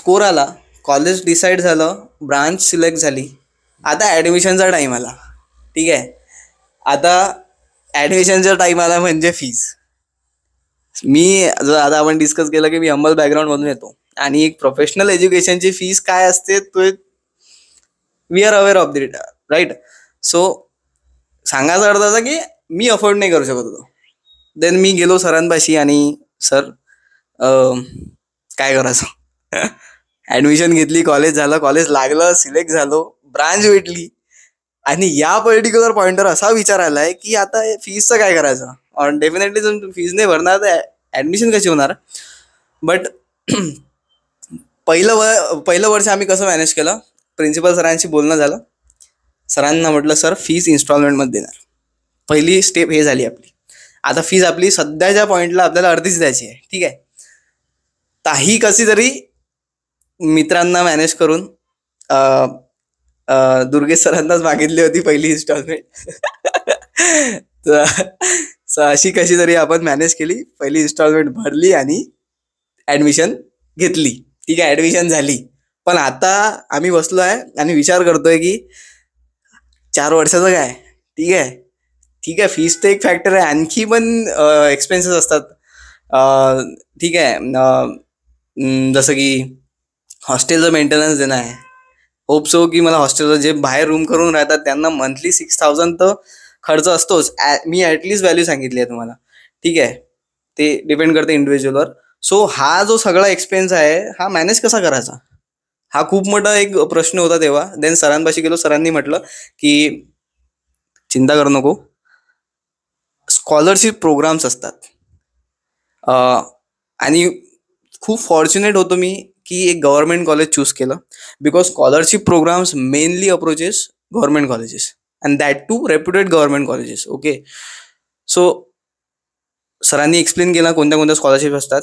Score आला, college decide झालं, branch select झाली. आता ॲडमिशनचा टाईम आला. ठीक आहे. आता ॲडमिशनचा टाईम आला म्हणजे फीज. आता आपण डिस्कस केलं की मी हंबल बॅकग्राऊंडमधून येतो आणि एक प्रोफेशनल एज्युकेशनची फीज काय असते तो we are aware of that, right. So सांगायचा अर्थ असा की मी अफोर्ड नाही करू शकत होतो. देन मी गेलो सरांपाशी आणि सर काय करायचं. ॲडमिशन घेतली, कॉलेज झालं, कॉलेज लागलं, सिलेक्ट झालो, ब्रांच भेटली आणि या पर्टिक्युलर पॉईंटवर असा विचार आलाय की आता फीजचं काय करायचं. डेफिनेटली तुम्ही फीज नाही भरणार तर ॲडमिशन कशी होणार. बट पहिलं वर्ष आम्ही कसं मॅनेज केलं, प्रिन्सिपल सरांशी बोलणं झालं. सरांना म्हटलं सर फीज इन्स्टॉलमेंटमध्ये देणार. पहिली स्टेप हे झाली आपली. आता फीज आपली सध्याच्या पॉईंटला आपल्याला अर्धीच द्यायची आहे. ठीक आहे. ताही कशी तरी मित्रांना मॅनेज करून दुर्गेश सरांनाच मागितली होती पहिली इन्स्टॉलमेंट. तर अशी कशी तरी आपण मॅनेज केली, पहिली इन्स्टॉलमेंट भरली आणि ॲडमिशन घेतली. ठीक आहे. ॲडमिशन झाली. पण आता आम्ही बसलो आहे आणि विचार करतोय की 4 वर्षाचं काय. ठीक आहे. ठीक आहे, फीज तर एक फॅक्टर आहे, आणखी पण एक्सपेन्सेस असतात. ठीक आहे. जसं की हॉस्टेलचं मेंटेनन्स देणं आहे. होप सो की मला हॉस्टेलचं जे बाहेर रूम करून राहतात त्यांना मंथली 6,000 तर खर्च असतोच. मी ॲटलिस्ट व्हॅल्यू सांगितली आहे तुम्हाला. ठीक आहे. ते डिपेंड करते इंडिव्हिज्युअलवर. सो हा जो सगळा एक्सपेन्स आहे हा मॅनेज कसा करायचा, हा खूप मोठा एक प्रश्न होता तेव्हा. देन सरांपाशी गेलो. सरांनी म्हटलं की चिंता करू नको, स्कॉलरशिप प्रोग्राम्स असतात. आणि खूप फॉर्च्युनेट होतो मी की एक गव्हर्नमेंट कॉलेज चूज केलं, because scholarship programs mainly approaches government colleges and that too reputed government colleges. Okay. So सरांनी एक्सप्लेन केला कोणत्या कोणत्या स्कॉलरशिप असतात.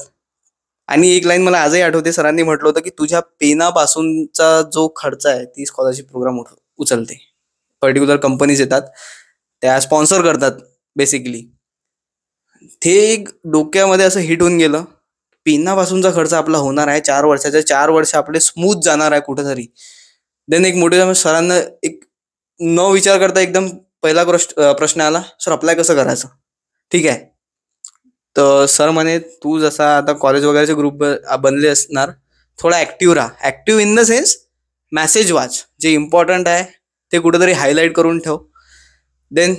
आणि एक लाईन मला आजही आठवते, सरांनी म्हटलं होतं की तुझ्या पेनापासूनचा जो खर्च आहे ती स्कॉलरशिप प्रोग्राम उचलते. पर्टिक्युलर कंपनीज येतात, त्या स्पॉन्सर करतात बेसिकली. ते एक डोक्यामध्ये असं हिट होऊन गेलं. पेनापासूनचा खर्च आपला होणार आहे 4 वर्षाच्या, 4 वर्ष आपले स्मूथ जाणार आहे कुठेतरी. देन एक मोठे सरांना एक न विचार करता एकदम पहिला प्रश्न आला, सर अप्लाय कसं करायचं. ठीक आहे. तर सर म्हणे तू जसा आता कॉलेज वगैरेचे ग्रुप बनले असणार, थोडा ॲक्टिव्ह राहा. Active in the sense message वाच, जे इम्पॉर्टंट आहे ते कुठेतरी हायलाईट करून ठेव. देन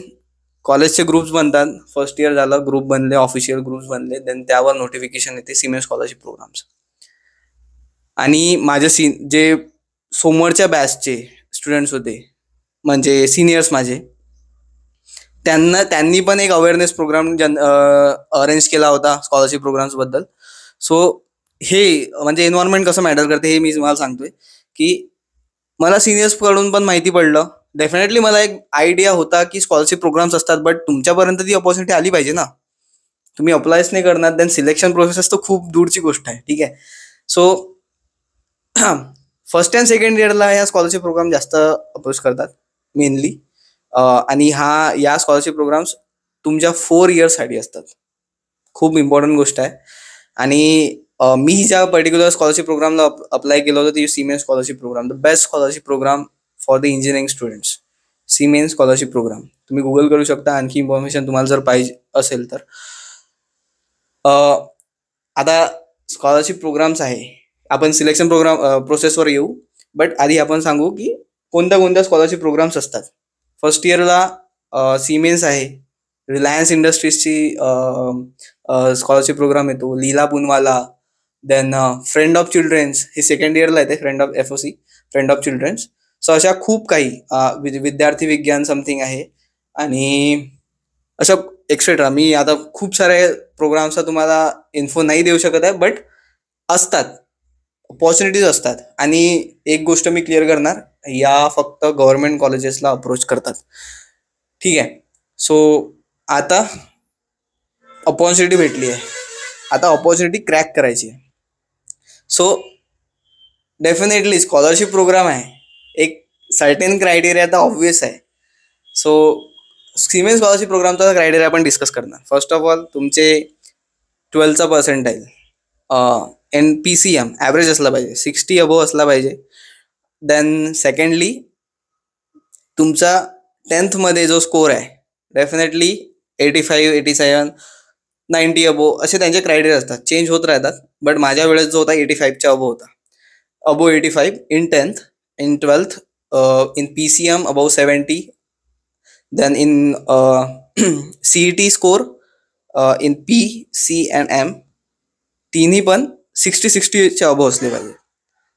कॉलेजचे ग्रुप्स बनतात. फर्स्ट इयर झालं, ग्रुप बनले, ऑफिशियल ग्रुप्स बनले. देन त्यावर नोटिफिकेशन येते सिनियर स्कॉलरशिप प्रोग्राम्स. आणि माझे जे सोमवारच्या बॅचचे स्टुडंट्स होते, म्हणजे सिनियर्स माझे, त्यांनी पण एक अवेअरनेस प्रोग्राम अरेंज केला होता स्कॉलरशिप प्रोग्राम्सबद्दल. सो हे म्हणजे एन्व्हायरमेंट कसं मॅटर करते हे मी तुम्हाला सांगतोय की मला सिनियर्सकडून पण माहिती पडलं. डेफिनेटली मला एक आयडिया होता की स्कॉलरशिप प्रोग्राम्स असतात, बट तुमच्यापर्यंत ती ऑपॉर्च्युनिटी आली पाहिजे ना. तुम्ही अप्लायच नाही करणार, देन सिलेक्शन प्रोसेस तर खूप दूरची गोष्ट आहे. ठीक आहे. सो फर्स्ट अँड सेकंड इयरला ह्या स्कॉलरशिप प्रोग्राम जास्त अप्रोच करतात मेनली. आणि या स्कॉलरशिप प्रोग्राम्स तुमच्या 4 इयर्ससाठी असतात. खूप इम्पॉर्टंट गोष्ट आहे. आणि मी ज्या पर्टिक्युलर स्कॉलरशिप प्रोग्रामला अप्लाय केलं होतं ती Siemens scholarship program, the best scholarship program for the engineering students. Siemens scholarship program तुम्ही गुगल करू शकता, आणखी इन्फॉर्मेशन तुम्हाला जर पाहिजे असेल तर. आता स्कॉलरशिप प्रोग्राम्स आहे, आपण सिलेक्शन प्रोग्राम प्रोसेसवर येऊ. बट आधी आपण सांगू की कोणत्या कोणत्या स्कॉलरशिप प्रोग्राम्स असतात. फर्स्ट इयरला सिमेन्स आहे, रिलायन्स इंडस्ट्रीजची स्कॉलरशिप प्रोग्राम येतो, Leela Poonawalla. Then friend of children's हे सेकंड इयरला येते, friend of FOC, friend of children's. So अशा खूप काही विद्यार्थी विज्ञान समथिंग आहे. आणि अशा एक्सेट्रा. मी आता खूप सारे प्रोग्राम्सचा तुम्हाला इन्फो नाही देऊ शकत आहे, बट असतात, ऑपॉर्च्युनिटीज असतात. आणि एक गोष्ट मी क्लिअर करणार, या फक्त गव्हर्नमेंट कॉलेजेसला अप्रोच करतात. ठीक आहे. सो आता ऑपॉर्च्युनिटी भेटली आहे, आता ऑपॉर्च्युनिटी क्रॅक करायची आहे. सो डेफिनेटली स्कॉलरशिप प्रोग्राम आहे, एक सर्टेन क्रायटेरिया तर ऑब्वियस आहे. सो सिमेन स्कॉलरशिप प्रोग्रामचा क्रायटेरिया आपण डिस्कस करणार. फर्स्ट ऑफ ऑल तुमचे 12th पर्सेंटाईल, NPCM ॲव्हरेज असला पाहिजे, 60 अबोव्ह असला पाहिजे. देन सेकंडली तुमचा 10th मध्ये जो स्कोर आहे डेफिनेटली 85, 87, 90 अबोव्ह असे त्यांचे क्रायटेरिया असतात, चेंज होत राहतात. बट माझ्या वेळेस जो होता 85च्या अबोव्ह होता, above 85 in 10th, in 12th, in PCM above 70, then in CET score, in P, C and M तिन्ही पण 60च्या अबोव्ह असले पाहिजे.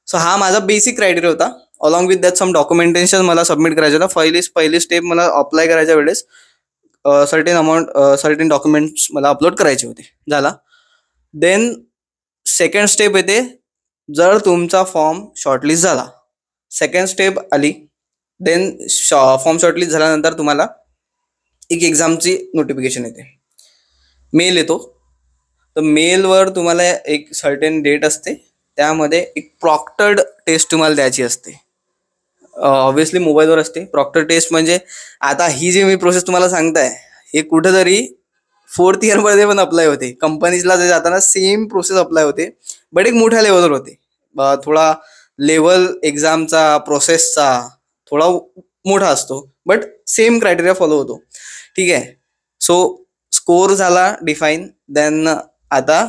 सो हा माझा बेसिक क्रायटेरिया होता. Along with that some documentation मला सबमिट करायचं होतं. पहिली स्टेप मला अप्लाय करायच्या वेळेस सर्टेन डॉक्युमेंट्स मला अपलोड करायचे होते. झाला. देन सेकंड स्टेप येते, जर तुमचा फॉर्म शॉर्टलिस्ट झाला, सेकंड स्टेप आली. देन फॉर्म शॉर्टलिस्ट झाल्यानंतर तुम्हाला एक एक्झामची नोटिफिकेशन येते, मेल येतो. तर मेलवर तुम्हाला एक सर्टेन डेट असते, त्यामध्ये एक प्रॉक्टर्ड टेस्ट तुम्हाला द्यायची असते. ऑब्व्हियसली मोबाईलवर असते. प्रॉक्टर टेस्ट म्हणजे आता ही जी मी प्रोसेस तुम्हाला सांगताय हे कुठेतरी 4th इयरमध्ये पण अप्लाय होते. कंपनीजला जे जाताना सेम प्रोसेस अप्लाय होते, बट एक मोठ्या लेवलवर होते. थोडा लेवल एक्झामचा प्रोसेसचा थोडा मोठा असतो, बट सेम क्रायटेरिया फॉलो होतो. ठीक आहे. सो स्कोर झाला डिफाईन. देन आता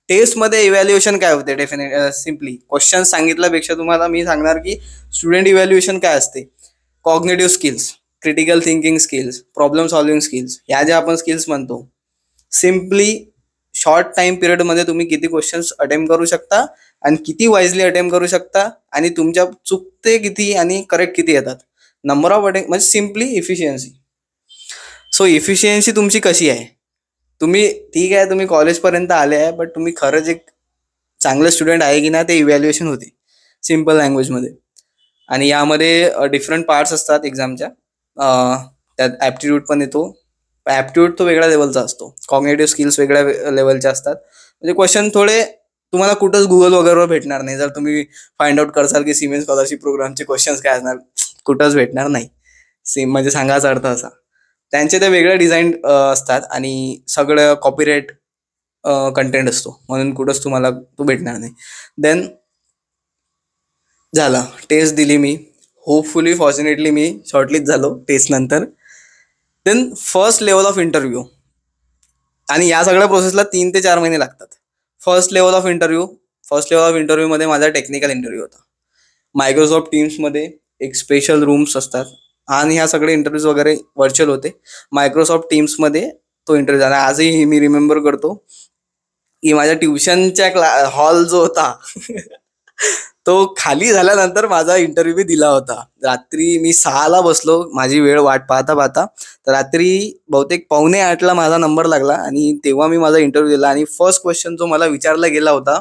टेस्टमध्ये इव्हॅल्युएशन काय होते? सिम्पली क्वेश्चन सांगितल्यापेक्षा तुम्हाला मी सांगणार की स्टुडंट इव्हॅल्युएशन काय असते. Cognitive skills, critical thinking skills, problem solving skills, या ज्या आपण स्किल्स म्हणतो, सिम्पली शॉर्ट टाइम पिरियडमध्ये तुम्ही किती क्वेश्चन्स अटेम्प्ट करू शकता आणि किती वाईजली अटेम्प्ट करू शकता, आणि तुमच्या चुकते किती आणि करेक्ट किती येतात. नंबर ऑफ अटेम्प्ट म्हणजे सिम्पली इफिशियन्सी. सो इफिशियन्सी तुमची कशी आहे? तुम्ही ठीक आहे, तुम्ही कॉलेजपर्यंत आले आहे, बट तुम्ही खरंच एक चांगले स्टुडंट आहे की ना, ते इव्हॅल्युएशन होते सिम्पल लँग्वेजमध्ये. आणि यामध्ये डिफरंट पार्ट्स असतात एक्झामच्या. त्यात ॲप्टिट्यूड पण येतो. ॲप्टिट्यूड तो वेगळ्या लेवलचा असतो, कॉग्निटिव्ह स्किल्स वेगळ्या लेवलचे असतात. म्हणजे क्वेश्चन थोडे तुम्हाला कुठंच गुगल वगैरेवर भेटणार नाही. जर तुम्ही फाइंड आउट करसाल की सिमेन स्कॉलरशिप प्रोग्रामचे क्वेश्चन्स काय असणार, कुठंच भेटणार नाही. म्हणजे सांगायचा अर्थ असा, त्यांचे ते वेगळे डिझाईन असतात आणि सगळं कॉपीराईट कंटेंट असतो, म्हणून कुठंच तुम्हाला तो भेटणार नाही. देन झाला, टेस्ट दिली मी. होपफुली फॉर्च्युनेटली मी शॉर्टलिस्ट झालो टेस्ट नंतर. Then first level of interview, आणि या सगळ्या प्रोसेसला 3 ते 4 महिने लागतात. फर्स्ट लेवल ऑफ इंटरव्ह्यूमध्ये माझा टेक्निकल इंटरव्ह्यू होता. मायक्रोसॉफ्ट टीम्समध्ये एक स्पेशल रूम्स असतात, आणि ह्या सगळे इंटरव्ह्यूज वगैरे व्हर्च्युअल होते. मायक्रोसॉफ्ट टीम्समध्ये तो इंटरव्ह्यू झाला. आजही मी रिमेंबर करतो की माझ्या ट्युशनच्या हॉल जो होता तो खाली झाल्यानंतर माझा इंटरव्ह्यू दिला होता. रात्री मी 6ला बसलो, माझी वेळ वाट पाहता तर रात्री बहुतेक 7:45ला माझा नंबर लागला, आणि तेव्हा मी माझा इंटरव्ह्यू दिला. आणि फर्स्ट क्वेश्चन जो मला विचारला गेला होता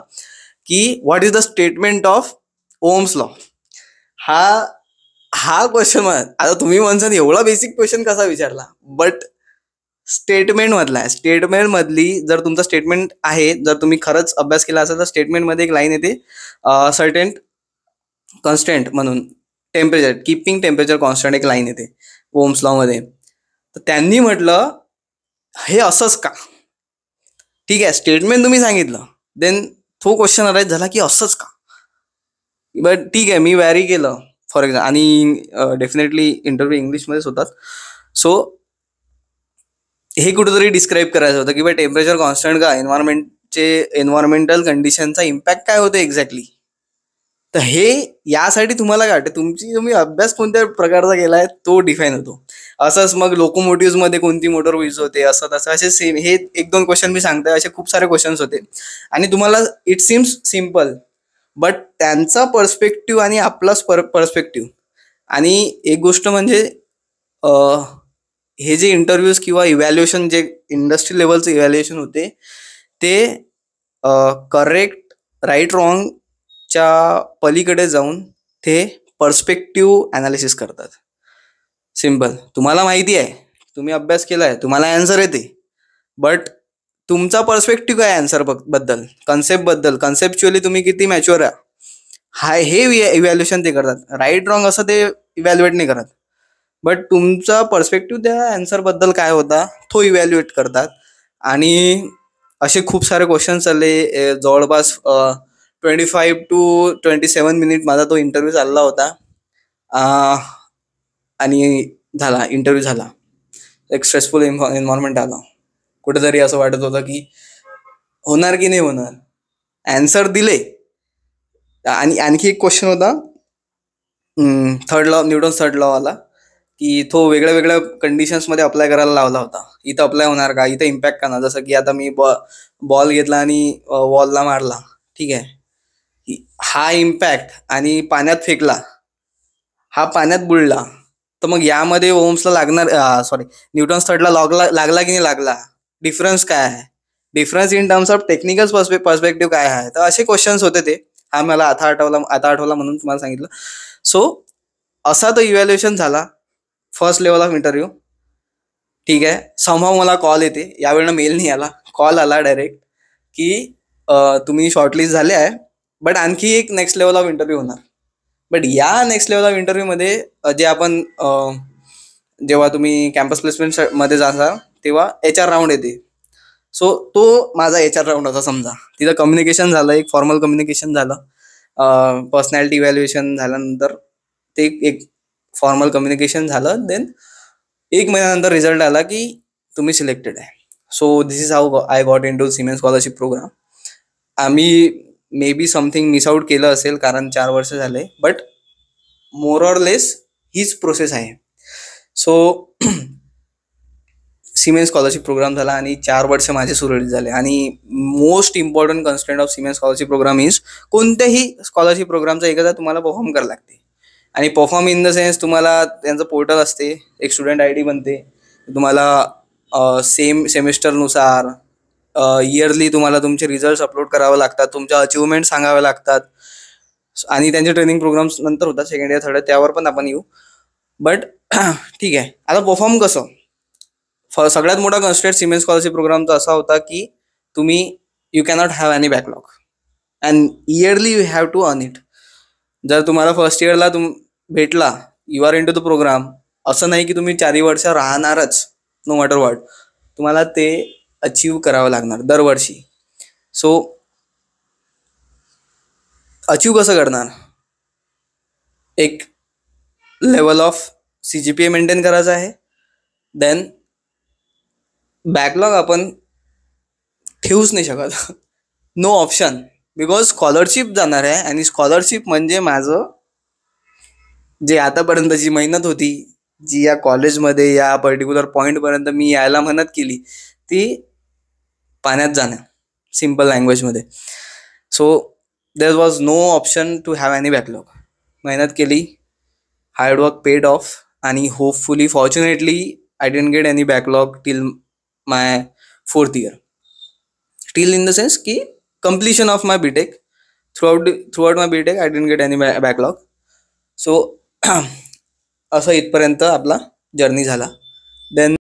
की what is the statement of Ohm's law. हा क्वेश्चन, आता तुम्ही म्हणसान एवढा बेसिक क्वेश्चन कसा विचारला, बट स्टेटमेंटमधली जर तुमचा स्टेटमेंट आहे, जर तुम्ही खरंच अभ्यास केला असेल तर स्टेटमेंटमध्ये एक लाईन येते, सर्टेन कॉन्स्टंट म्हणून, टेम्परेचर, कीपिंग टेम्परेचर कॉन्स्टंट, एक लाईन येते ओम्स लॉमध्ये. तर त्यांनी म्हटलं हे असंच का. ठीक आहे, स्टेटमेंट तुम्ही सांगितलं, देन तो क्वेश्चन अराईज झाला की असंच का. बट ठीक आहे, मी वॅरी केलं फॉर एक्झाम्पल, आणि डेफिनेटली इंटरव्ह्यू इंग्लिशमध्येच होतात. सो हे कुठेतरी डिस्क्राईब करायचं होतं की बाय टेम्परेचर कॉन्स्टंट का, एन्व्हायरमेंटल कंडिशनचा इम्पॅक्ट काय होतो एक्झॅक्टली. तर हे यासाठी तुम्हाला काय वाटतं, तुम्ही अभ्यास कोणत्या प्रकारचा केला आहे तो डिफाईन होतो. असंच मग लोकोमोटिव्हमध्ये कोणती मोटर यूज होते, असं तसं, असे सेम हे 1-2 क्वेश्चन मी सांगतोय, असे खूप सारे क्वेश्चन्स होते. आणि तुम्हाला इट सीम्स सिम्पल, बट त्यांचा पर्स्पेक्टिव्ह आणि आपला पर्स्पेक्टिव्ह. आणि एक गोष्ट म्हणजे हे जे इंटरव्ह्यूज किंवा इव्हॅल्युएशन, जे इंडस्ट्री लेवलचं इव्हॅल्युएशन होते, ते करेक्ट राईट रॉंगच्या पलीकडे जाऊन ते पर्स्पेक्टिव्ह ॲनालिसिस करतात. सिम्पल, तुम्हाला माहिती आहे, तुम्ही अभ्यास केला आहे, तुम्हाला ॲन्सर येते, बट तुमचा पर्स्पेक्टिव्ह काय ॲन्सर बद्दल, कन्सेप्च्युअली तुम्ही किती मॅच्युअर आहे, हे इव्हॅल्युएशन ते करतात. राईट रॉंग असं ते इव्हॅल्युएट नाही करत, बट तुमचा पर्स्पेक्टिव्ह त्या ॲन्सर बद्दल काय होता तो इव्हॅल्युएट करतात. आणि असे खूप सारे क्वेश्चन चालले. जवळपास 25 to 27 मिनिट माझा तो इंटरव्ह्यू चालला होता. अं, आणि झाला इंटरव्ह्यू झाला. एक स्ट्रेसफुल एन्व्हायरमेंट आला. कुठेतरी असं वाटत होतं की होणार की नाही होणार. अँसर दिले. आणि आणखी एक क्वेश्चन होता, third law, Newton third law आला, की तो वेगळ्या वेगळ्या कंडिशन्समध्ये अप्लाय करायला लावला होता. इथं अप्लाय होणार का, इथं इम्पॅक्ट का ना. जसं की आता मी बॉल घेतला आणि वॉलला मारला, ठीक आहे. हा इम्पॅक्ट आणि पाण्यात फेकला, हा पाण्यात बुडला, तर मग यामध्ये ओम्सला लागणार, सॉरी, न्यूटन्स थर्डला लागला की नाही लागला, डिफरन्स काय आहे, difference in terms of technical perspective काय आहे. तर असे क्वेश्चन्स होते ते. हा मला आता आठवला म्हणून तुम्हाला सांगितलं. सो असा तो इव्हॅल्युएशन झाला, फर्स्ट लेवल ऑफ इंटरव्ह्यू. ठीक आहे. समहाव मला कॉल येते, यावेळेला मेल नाही आला, कॉल आला डायरेक्ट, की तुम्ही शॉर्टलिस्ट झाले आहे, बट आणखी एक नेक्स्ट लेवल ऑफ इंटरव्ह्यू होणार. बट या नेक्स्ट लेवल ऑफ इंटरव्ह्यूमध्ये जे आपण जेव्हा तुम्ही कॅम्पस प्लेसमेंट मध्ये जाणार तेव्हा HR राऊंड येते. सो तो माझा HR राऊंड होता समजा. तिथं कम्युनिकेशन झालं, एक फॉर्मल कम्युनिकेशन झालं, पर्सनॅलिटी इव्हॅल्युएशन झाल्यानंतर ते एक फॉर्मल कम्युनिकेशन झालं. देन 1 महिन्यानंतर रिझल्ट आला की तुम्ही सिलेक्टेड आहे. So this is how I got into Siemens scholarship program. आम्ही may be something miss out केलं असेल, कारण 4 वर्ष झाले, बट मोर ऑर लेस हीच प्रोसेस आहे. सो सिमेन्स स्कॉलरशिप प्रोग्राम झाला आणि 4 वर्ष माझे सुरळीत झाले. आणि most important constant of Siemens scholarship program is, कोणत्याही स्कॉलरशिप प्रोग्रामचा एकदा तुम्हाला परफॉर्म करावं लागते. आणि परफॉर्म इन द सेन्स, तुम्हाला त्यांचं पोर्टल असते, एक स्टुडंट ID बनते, तुम्हाला सेमिस्टरनुसार इयरली तुम्हाला तुमचे रिझल्ट अपलोड करावे लागतात, तुमच्या अचिव्हमेंट सांगावे लागतात. आणि त्यांचे ट्रेनिंग प्रोग्राम्स नंतर होतात, सेकंड इयर थर्ड इयर, त्यावर पण आपण येऊ. बट ठीक आहे. आता परफॉर्म कसं, सगळ्यात मोठा कन्स्ट्रेंट सिमेन्स स्कॉलरशिप प्रोग्रामचा असा होता की तुम्ही you cannot have any backlog and yearly you have to earn it. जर तुम्हाला फर्स्ट इयरला भेटला, you are into the program, असं नाही की तुम्ही 4 वर्ष राहणारच, नो मॅटर वॉट, तुम्हाला ते अचीव करावं लागणार दरवर्षी. सो अचीव कसं करणार, एक लेवल ऑफ CGPA मेंटेन करायचं आहे. देन बॅकलॉग आपण ठेवूच नाही शकत, नो ऑप्शन, बिकॉज स्कॉलरशिप जाणार आहे. आणि स्कॉलरशिप म्हणजे माझं जे आतापर्यंतची मेहनत होती, जी या कॉलेजमध्ये या पर्टिक्युलर पॉईंटपर्यंत मी यायला मेहनत केली, ती पाण्यात जाणं, सिम्पल लँग्वेजमध्ये. So there was no option to have any backlog. मेहनत केली, हार्डवर्क पेड ऑफ, आणि hopefully fortunately I didn't get any backlog till my 4th year. Till in the sense की completion of my BTech. Throughout my BTech I didn't get any backlog. So असं इथपर्यंत आपला journey झाला. Then